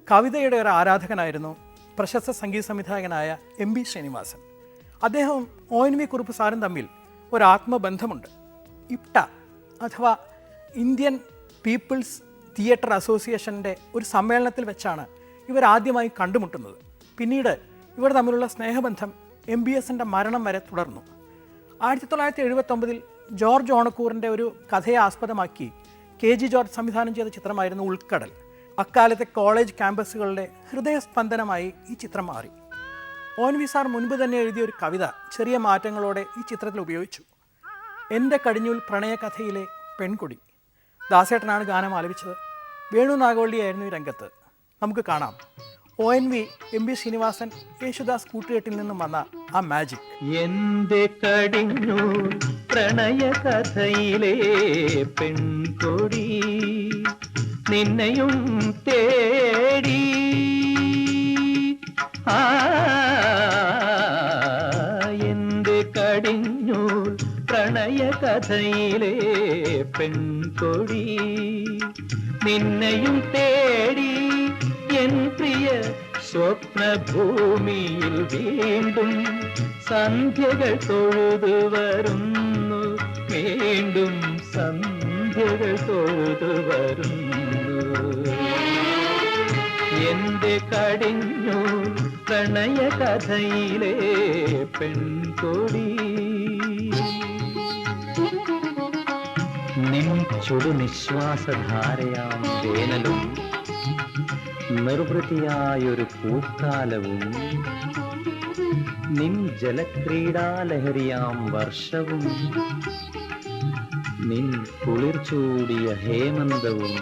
കവിതയുടെ ഒരു ആരാധകനായിരുന്നു പ്രശസ്ത സംഗീത സംവിധായകനായ എം ബി ശ്രീനിവാസൻ. അദ്ദേഹവും ONV കുറുപ്പ് സാറും തമ്മിൽ ഒരു ആത്മബന്ധമുണ്ട്. ഇപ്ട അഥവാ ഇന്ത്യൻ പീപ്പിൾസ് തിയേറ്റർ അസോസിയേഷൻ്റെ ഒരു സമ്മേളനത്തിൽ വെച്ചാണ് ഇവർ ആദ്യമായി കണ്ടുമുട്ടുന്നത്. പിന്നീട് ഇവർ തമ്മിലുള്ള സ്നേഹബന്ധം MBSൻ്റെ മരണം വരെ തുടർന്നു. 1979 ജോർജ് ഓണക്കൂറിൻ്റെ ഒരു കഥയെ ആസ്പദമാക്കി KG ജോർജ് സംവിധാനം ചെയ്ത ചിത്രമായിരുന്നു ഉൾക്കടൽ. അക്കാലത്തെ കോളേജ് ക്യാമ്പസുകളുടെ ഹൃദയസ്പന്ദനമായി ഈ ചിത്രം മാറി. ONV സാർ മുൻപ് തന്നെ എഴുതിയ ഒരു കവിത ചെറിയ മാറ്റങ്ങളോടെ ഈ ചിത്രത്തിൽ ഉപയോഗിച്ചു. എൻ്റെ കടിഞ്ഞൂൽ പ്രണയകഥയിലെ പെൺകുടി. ദാസേട്ടനാണ് ഗാനം ആലപിച്ചത്. വേണു നാഗവള്ളിയായിരുന്നു ഈ രംഗത്ത്. നമുക്ക് കാണാം ONV, MB ശ്രീനിവാസൻ, യേശുദാസ് കൂട്ടുകെട്ടിൽ നിന്നും വന്ന ആ മാജിക്. എൻ്റെ കടിഞ്ഞൂൽ പ്രണയകഥയിലെ പെൺകൊടി നിന്നെയും തേടി എൻ്റെ കടിഞ്ഞൂൽ പ്രണയകഥയിലെ പെൺകൊടി നിന്നെയും തേടി എൻ പ്രിയ സ്വപ്നഭൂമിയിൽ വീണ്ടും സന്ധ്യകൾ തൊഴുതു വരുന്നു, വീണ്ടും സന്ധ്യകൾ തൊഴുതു വരുന്നു. എൻ്റെ കടിഞ്ഞൂൽ പ്രണയകഥയിലെ പെൺകൊടി. നിൻ ചുടുനിശ്വാസധാരയാം വേനലും നിർവൃതിയായൊരു പൂക്കാലവും നിൻ ജലക്രീഡാലഹരിയാം വർഷവും നിൻ കുളിർചൂടിയ ഹേമന്തവും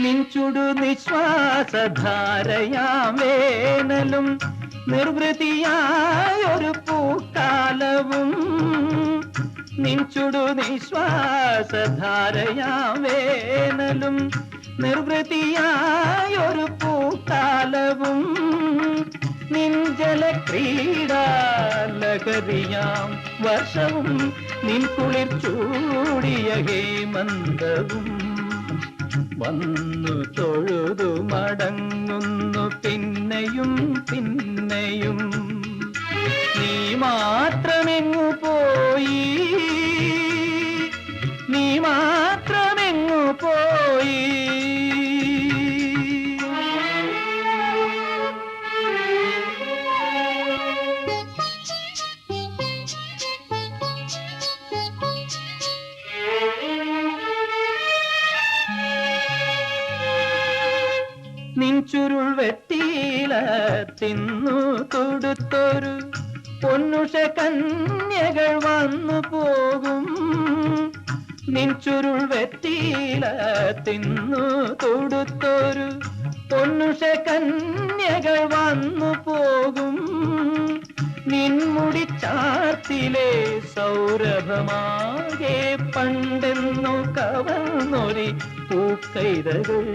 നിൻചുടു നിശ്വാസധാരയാം വേനലും നിർവൃതിയായൊരു പൂക്കാലവും നിൻചുടു നിശ്വാസധാരയാം വേനലും നിർവൃതിയായൊരു പൂക്കാലവും നിൻ ജലക്രീഡാലഹരിയാം വർഷവും നിൻ കുളിർ ചൂടിയ ഹേമന്തവും വന്നു തൊഴുതു മടങ്ങുന്നു പിന്നെയും പിന്നെയും. നീ മാത്രമെങ്ങു പോയി, നീ മാത്രമെങ്ങു പോയി. നിൻചുരുൾ വെട്ടിയില തിന്നു തൊടുത്തൊരു പൊന്നുഷ കന്യകൾ വന്നു പോകും. നിൻചുരുൾ വെട്ടിയില തിന്നു തൊടുത്തൊരു പൊന്നുഷ കന്യകൾ വന്നു പോകും. നിൻമുടിച്ചാർത്തിലെ സൗരഭമാകെ പണ്ടെന്നു കവർന്നൊരി പൂക്കൈതകൾ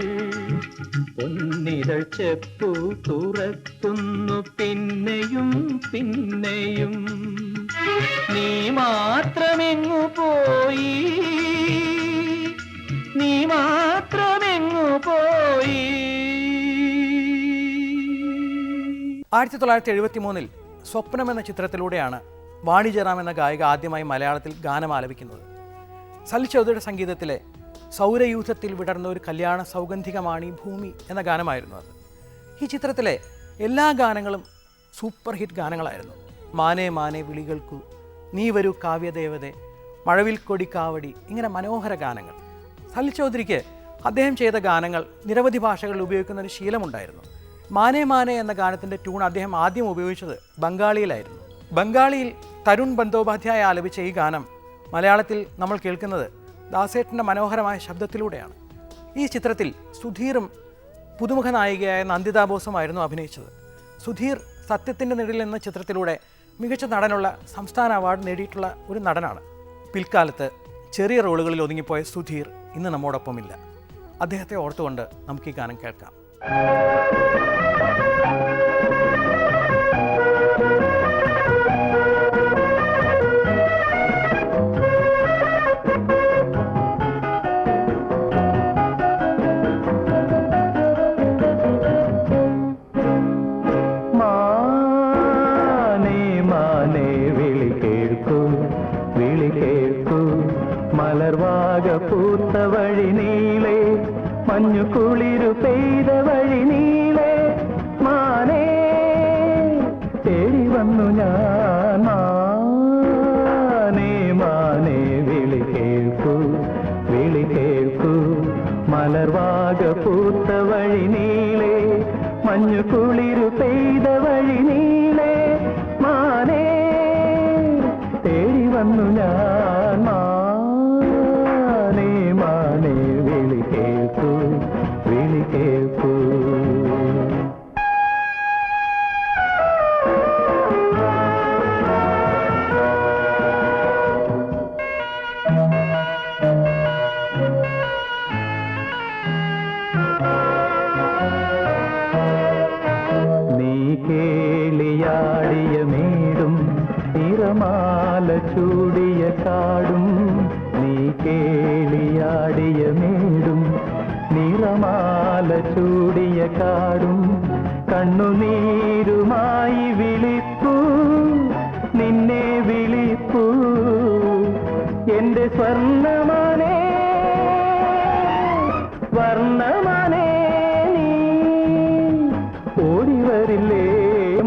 പൊന്നിതൾ ചെപ്പു തുറക്കുന്നു പിന്നെയും പിന്നെയും. നീ മാത്രമെങ്ങു പോയി, നീ മാത്രമെങ്ങു പോയി. 1973 സ്വപ്നം എന്ന ചിത്രത്തിലൂടെയാണ് വാണി ജയറാം എന്ന ഗായിക ആദ്യമായി മലയാളത്തിൽ ഗാനം ആലപിക്കുന്നത്. സലിൽ ചൗധരിയുടെ സംഗീതത്തിലെ സൗരയൂഥത്തിൽ വിടർന്ന ഒരു കല്യാണ സൗഗന്ധികമാണ് ഈ ഭൂമി എന്ന ഗാനമായിരുന്നു അത്. ഈ ചിത്രത്തിലെ എല്ലാ ഗാനങ്ങളും സൂപ്പർ ഹിറ്റ് ഗാനങ്ങളായിരുന്നു. മാനേ മാനേ വിളികൾക്കു, നീ വരൂ കാവ്യദേവതേ, മഴവിൽ കൊടി കാവടി, ഇങ്ങനെ മനോഹര ഗാനങ്ങൾ. സലിൽ ചൗധരിക്ക് അദ്ദേഹം ചെയ്ത ഗാനങ്ങൾ നിരവധി ഭാഷകളിൽ ഉപയോഗിക്കുന്ന ഒരു ശീലമുണ്ടായിരുന്നു. മാനേ മാനേ എന്ന ഗാനത്തിൻ്റെ ട്യൂൺ അദ്ദേഹം ആദ്യം ഉപയോഗിച്ചത് ബംഗാളിയിലായിരുന്നു. ബംഗാളിയിൽ തരുൺ ബന്ദോപാധ്യായ ആലപിച്ച ഈ ഗാനം മലയാളത്തിൽ നമ്മൾ കേൾക്കുന്നത് ദാസേട്ടൻ്റെ മനോഹരമായ ശബ്ദത്തിലൂടെയാണ്. ഈ ചിത്രത്തിൽ സുധീറും പുതുമുഖ നായികയായ നന്ദിതാ ബോസുമായിരുന്നു അഭിനയിച്ചത്. സുധീർ സത്യത്തിൻ്റെ നിഴൽ എന്ന ചിത്രത്തിലൂടെ മികച്ച നടനുള്ള സംസ്ഥാന അവാർഡ് നേടിയിട്ടുള്ള ഒരു നടനാണ്. പിൽക്കാലത്ത് ചെറിയ റോളുകളിൽ ഒതുങ്ങിപ്പോയ സുധീർ ഇന്ന് നമ്മോടൊപ്പമില്ല. അദ്ദേഹത്തെ ഓർത്തുകൊണ്ട് നമുക്ക് ഈ ഗാനം കേൾക്കാം. മലർവാക പൂത്ത വഴി നീളെ മഞ്ഞു കുളിരു പെയ്ത വഴി നീളെ മാനേ തേടി വന്നു ഞാൻ മാനേ മാനേ വിളി കേൾക്കൂ മലർവാക പൂത്ത വഴി നീളെ മഞ്ഞു കുളിരു പെയ്ത വഴി നീളെ മാനേ തേടി വന്നു ഞാൻ മാനേ വിളി കേൾക്കൂ നീ കേളിയാടിയ മേടും നിറമാല ചൂടിയ കാടും നീ കേളിയാടിയ മേടും നിറമാല ചൂടിയ കാടും കണ്ണുനീരുമായി വിളിപ്പൂ നിന്നെ വിളിപ്പൂ എന്റെ സ്വർണ്ണമാനേ വർണ്ണമാനേ നീ ഓടിവരില്ലേ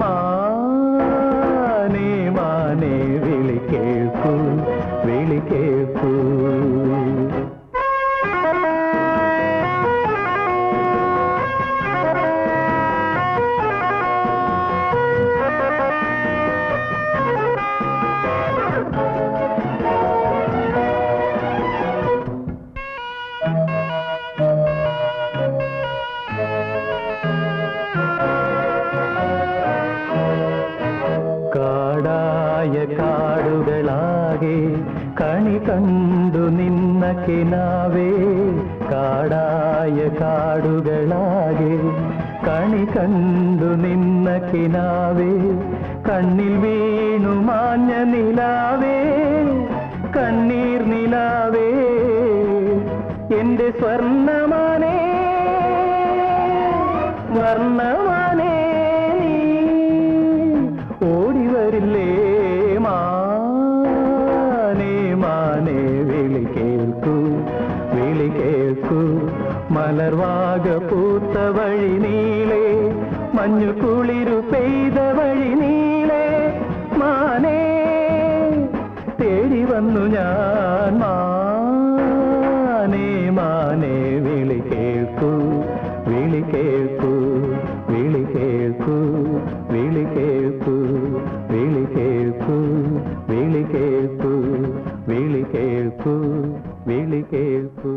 മാനേ മാനേ വിളി കേൾക്കൂ കാടായ കാടുകളാകെ കണി കണ്ടു നിന്ന കിനാവേ കാടായ കാടുകളാകെ കണി കണ്ടു നിന്ന കിനാവേ കണ്ണിൽ വീണു മാഞ്ഞ നിലാവേ കണ്ണീർ നിലാവേ എന്റെ സ്വർണ്ണമാനേ വർണ്ണമാനേ ഓടിവരില്ലേ മാനേ മാനേ വിളി കേൾക്കൂ മലർവാക പൂത്ത വഴി നീളെ മഞ്ഞു കുളിരു പെയ്ത വഴി നീളെ മാനേ തേടി വന്നു ഞാൻ മാനേ മാനേ വിളി കേൾക്കൂ വിളി കേൾക്കൂ